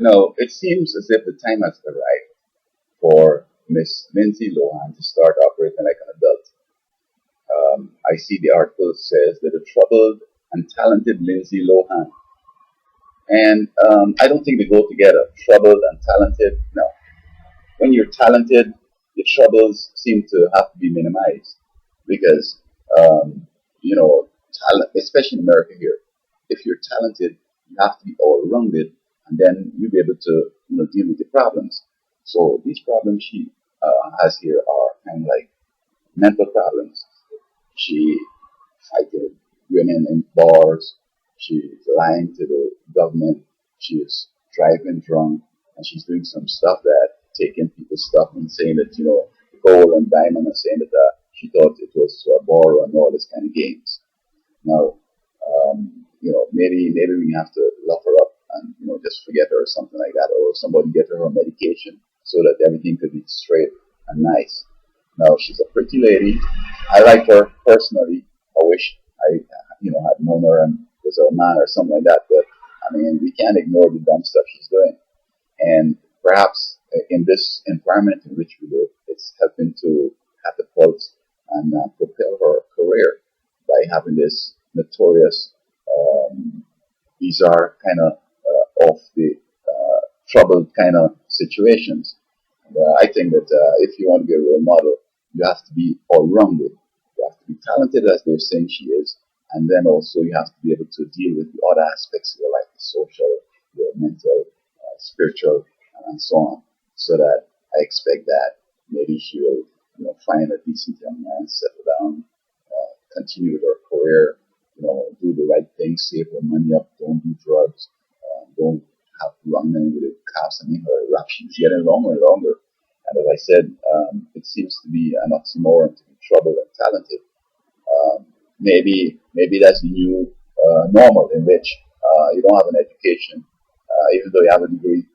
No, it seems as if the time has arrived for Miss Lindsay Lohan to start operating like an adult. I see the article says that the troubled and talented Lindsay Lohan. And I don't think they go together. Troubled and talented, no. When you're talented, your troubles seem to have to be minimized because, um, talent, especially in America here, if you're talented, you have to be all rounded, and then you'll be able to, deal with the problems. So these problems she has here are kind of like mental problems. She fighting women in bars. She's lying to the government. She's driving drunk, and she's doing some stuff that taking people's stuff and saying that gold and diamond and saying that she thought it was a borrow and all this kind of games. Now, maybe we have to lock her up and just forget her or something like that, or somebody get her medication so that everything could be straight and nice. Now she's a pretty lady. I like her personally. I wish I, had known her and was her man or something like that. But I mean, we can't ignore the dumb stuff she's doing. And perhaps in this environment in which we live, it's helping to catapult and propel her career by having this notorious, bizarre kind of off the troubled kind of situations. I think that if you want to be a role model, you have to be all rounded. You have to be talented, as they're saying she is, and then also you have to be able to deal with the other aspects of your life, the social, your mental, spiritual, and so on. So that I expect that maybe she will, find a decent young man, settle down, continue with her career, do the right thing, save her money up, don't do drugs, don't have to run in with the cops. I mean, her rap sheet's getting longer and longer. And as I said, it seems to be an oxymoron to be troubled and talented. Maybe that's the new normal in which you don't have an education, even though you have a degree,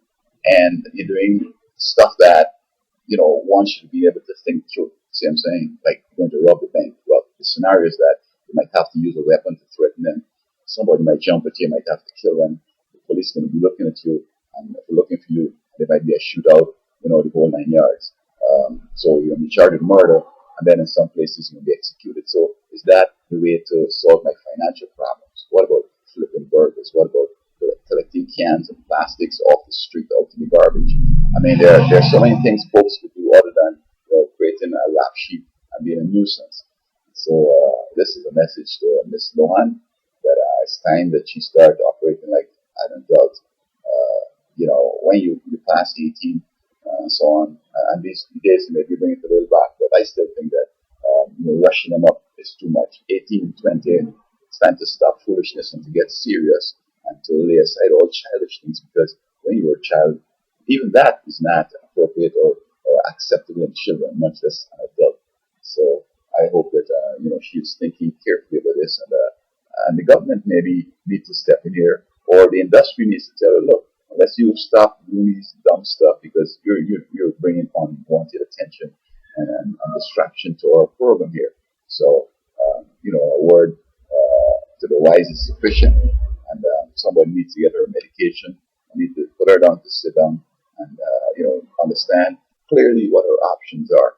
and you're doing stuff that one should be able to think through. See what I'm saying? Like going to rob the bank. Well, the scenario is that you might have to use a weapon to threaten them. Somebody might jump at you, might have to kill them. The police are going to be looking at you, and if they're looking for you, there might be a shootout, the whole 9 yards. So you're going to be charged with murder, and then in some places you're going to be executed. So is that the way to solve my financial problems? What about flipping burgers? What about collecting cans and plastics off the street out in the garbage? I mean, there are so many things folks could do other than creating a rap sheet and being a nuisance. So this is a message to Miss Lohan that it's time that she started operating like an adult. When you pass 18 and so on, and these days maybe bring it a little back, but I still think that rushing them up is too much. 18, 20, it's time to stop foolishness and to get serious and to lay aside all childish things, because when you were a child, even that is not appropriate or acceptable in children, much less an adult. So I hope that she's thinking carefully about this, and the government maybe needs to step in here, or the industry needs to tell her, look, unless you stop doing these dumb stuff, because you're bringing unwanted attention and distraction to our program here. So a word to the wise is sufficient, and somebody needs to get her medication. I need to put her down to sit down and understand clearly what her options are.